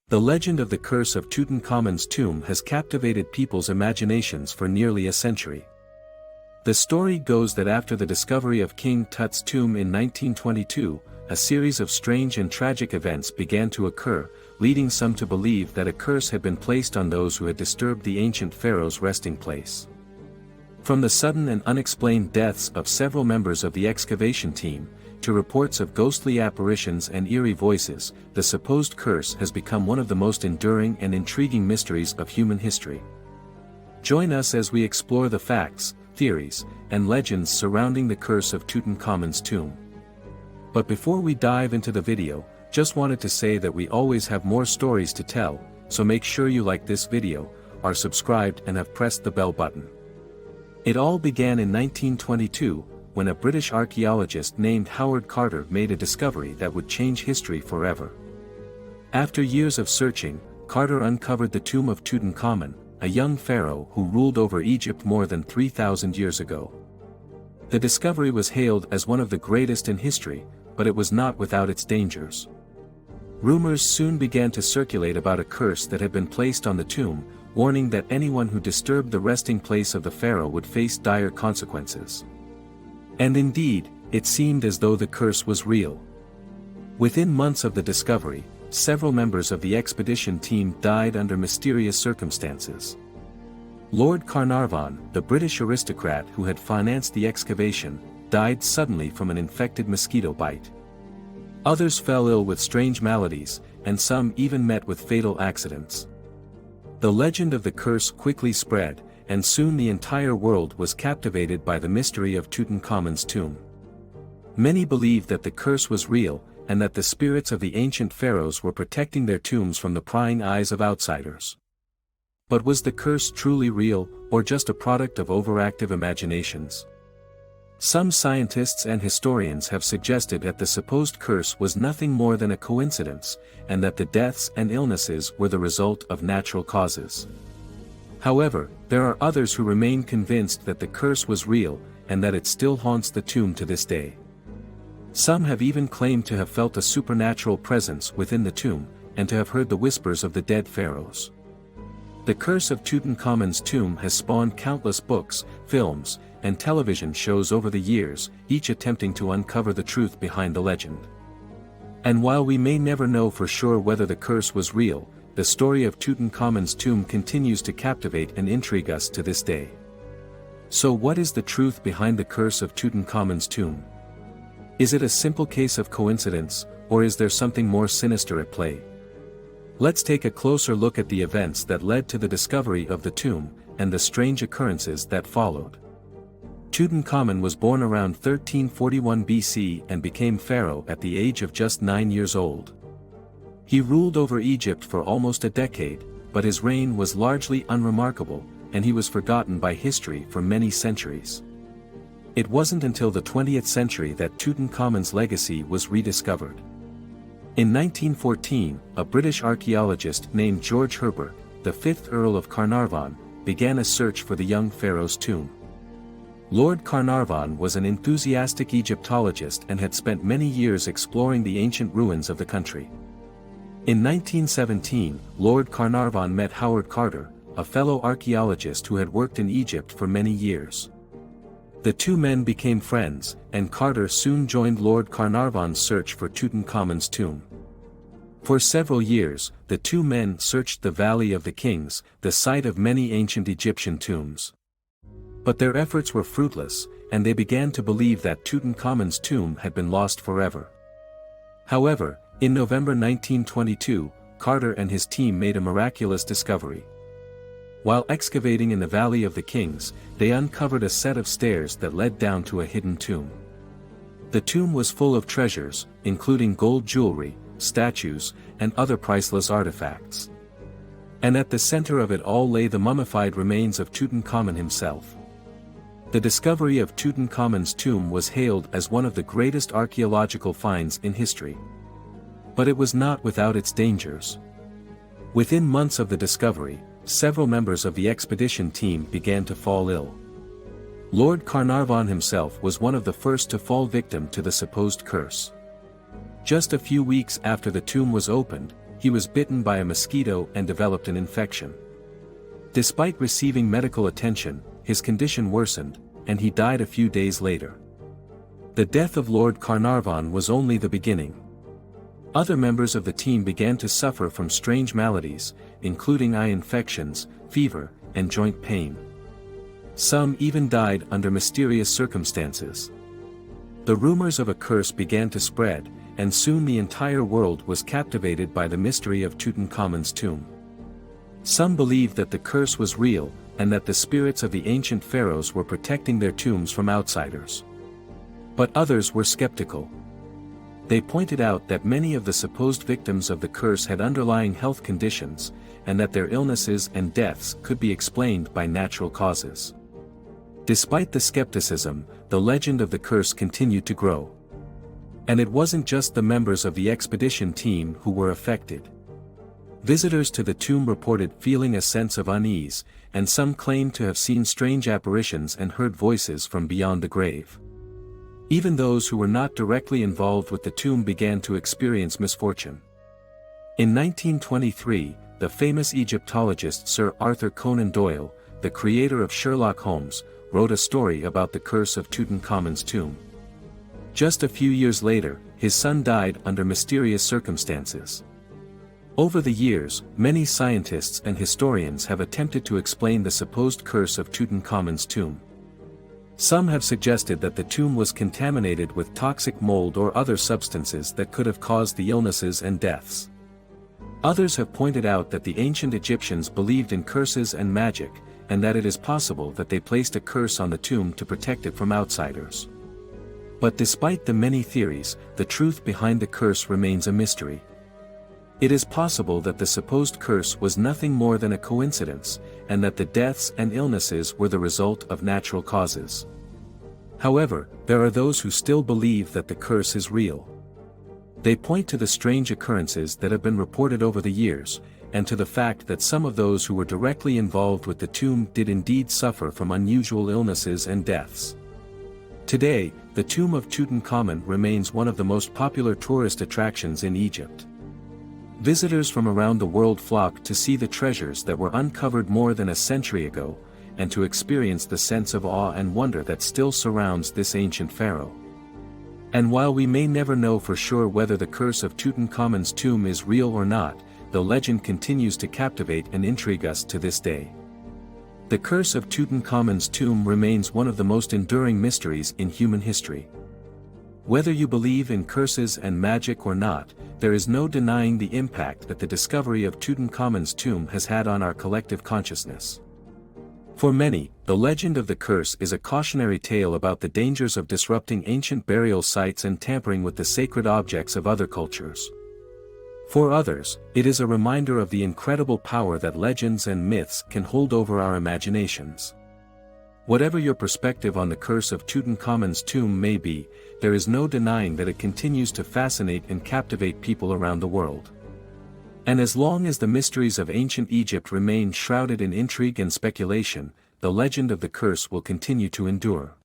The legend of the curse of Tutankhamun's tomb has captivated people's imaginations for nearly a century. The story goes that after the discovery of King Tut's tomb in 1922, a series of strange and tragic events began to occur, leading some to believe that a curse had been placed on those who had disturbed the ancient pharaoh's resting place. From the sudden and unexplained deaths of several members of the excavation team, to reports of ghostly apparitions and eerie voices, the supposed curse has become one of the most enduring and intriguing mysteries of human history. Join us as we explore the facts, theories, and legends surrounding the curse of Tutankhamun's tomb. But before we dive into the video, just wanted to say that we always have more stories to tell, so make sure you like this video, are subscribed and have pressed the bell button. It all began in 1922, when a British archaeologist named Howard Carter made a discovery that would change history forever. After years of searching, Carter uncovered the tomb of Tutankhamun, a young pharaoh who ruled over Egypt more than 3,000 years ago. The discovery was hailed as one of the greatest in history, but it was not without its dangers. Rumors soon began to circulate about a curse that had been placed on the tomb, warning that anyone who disturbed the resting place of the pharaoh would face dire consequences. And indeed, it seemed as though the curse was real. Within months of the discovery, several members of the expedition team died under mysterious circumstances. Lord Carnarvon, the British aristocrat who had financed the excavation, died suddenly from an infected mosquito bite. Others fell ill with strange maladies, and some even met with fatal accidents. The legend of the curse quickly spread, and soon the entire world was captivated by the mystery of Tutankhamun's tomb. Many believed that the curse was real, and that the spirits of the ancient pharaohs were protecting their tombs from the prying eyes of outsiders. But was the curse truly real, or just a product of overactive imaginations? Some scientists and historians have suggested that the supposed curse was nothing more than a coincidence, and that the deaths and illnesses were the result of natural causes. However, there are others who remain convinced that the curse was real, and that it still haunts the tomb to this day. Some have even claimed to have felt a supernatural presence within the tomb, and to have heard the whispers of the dead pharaohs. The curse of Tutankhamun's tomb has spawned countless books, films, and television shows over the years, each attempting to uncover the truth behind the legend. And while we may never know for sure whether the curse was real, the story of Tutankhamun's tomb continues to captivate and intrigue us to this day. So what is the truth behind the curse of Tutankhamun's tomb? Is it a simple case of coincidence, or is there something more sinister at play? Let's take a closer look at the events that led to the discovery of the tomb, and the strange occurrences that followed. Tutankhamun was born around 1341 BC and became pharaoh at the age of just 9 years old. He ruled over Egypt for almost a decade, but his reign was largely unremarkable, and he was forgotten by history for many centuries. It wasn't until the 20th century that Tutankhamun's legacy was rediscovered. In 1914, a British archaeologist named George Herbert, the 5th Earl of Carnarvon, began a search for the young pharaoh's tomb. Lord Carnarvon was an enthusiastic Egyptologist and had spent many years exploring the ancient ruins of the country. In 1917, Lord Carnarvon met Howard Carter, a fellow archaeologist who had worked in Egypt for many years. The two men became friends, and Carter soon joined Lord Carnarvon's search for Tutankhamun's tomb. For several years, the two men searched the Valley of the Kings, the site of many ancient Egyptian tombs. But their efforts were fruitless, and they began to believe that Tutankhamun's tomb had been lost forever. However, in November 1922, Carter and his team made a miraculous discovery. While excavating in the Valley of the Kings, they uncovered a set of stairs that led down to a hidden tomb. The tomb was full of treasures, including gold jewelry, statues, and other priceless artifacts. And at the center of it all lay the mummified remains of Tutankhamun himself. The discovery of Tutankhamun's tomb was hailed as one of the greatest archaeological finds in history. But it was not without its dangers. Within months of the discovery, several members of the expedition team began to fall ill. Lord Carnarvon himself was one of the first to fall victim to the supposed curse. Just a few weeks after the tomb was opened, he was bitten by a mosquito and developed an infection. Despite receiving medical attention, his condition worsened, and he died a few days later. The death of Lord Carnarvon was only the beginning. Other members of the team began to suffer from strange maladies, including eye infections, fever, and joint pain. Some even died under mysterious circumstances. The rumors of a curse began to spread, and soon the entire world was captivated by the mystery of Tutankhamun's tomb. Some believed that the curse was real, and that the spirits of the ancient pharaohs were protecting their tombs from outsiders. But others were skeptical. They pointed out that many of the supposed victims of the curse had underlying health conditions, and that their illnesses and deaths could be explained by natural causes. Despite the skepticism, the legend of the curse continued to grow. And it wasn't just the members of the expedition team who were affected. Visitors to the tomb reported feeling a sense of unease, and some claimed to have seen strange apparitions and heard voices from beyond the grave. Even those who were not directly involved with the tomb began to experience misfortune. In 1923, the famous Egyptologist Sir Arthur Conan Doyle, the creator of Sherlock Holmes, wrote a story about the curse of Tutankhamun's tomb. Just a few years later, his son died under mysterious circumstances. Over the years, many scientists and historians have attempted to explain the supposed curse of Tutankhamun's tomb. Some have suggested that the tomb was contaminated with toxic mold or other substances that could have caused the illnesses and deaths. Others have pointed out that the ancient Egyptians believed in curses and magic, and that it is possible that they placed a curse on the tomb to protect it from outsiders. But despite the many theories, the truth behind the curse remains a mystery. It is possible that the supposed curse was nothing more than a coincidence, and that the deaths and illnesses were the result of natural causes. However, there are those who still believe that the curse is real. They point to the strange occurrences that have been reported over the years, and to the fact that some of those who were directly involved with the tomb did indeed suffer from unusual illnesses and deaths. Today, the tomb of Tutankhamun remains one of the most popular tourist attractions in Egypt. Visitors from around the world flock to see the treasures that were uncovered more than a century ago, and to experience the sense of awe and wonder that still surrounds this ancient pharaoh. And while we may never know for sure whether the curse of Tutankhamun's tomb is real or not, the legend continues to captivate and intrigue us to this day. The curse of Tutankhamun's tomb remains one of the most enduring mysteries in human history. Whether you believe in curses and magic or not, there is no denying the impact that the discovery of Tutankhamun's tomb has had on our collective consciousness. For many, the legend of the curse is a cautionary tale about the dangers of disrupting ancient burial sites and tampering with the sacred objects of other cultures. For others, it is a reminder of the incredible power that legends and myths can hold over our imaginations. Whatever your perspective on the curse of Tutankhamun's tomb may be, there is no denying that it continues to fascinate and captivate people around the world. And as long as the mysteries of ancient Egypt remain shrouded in intrigue and speculation, the legend of the curse will continue to endure.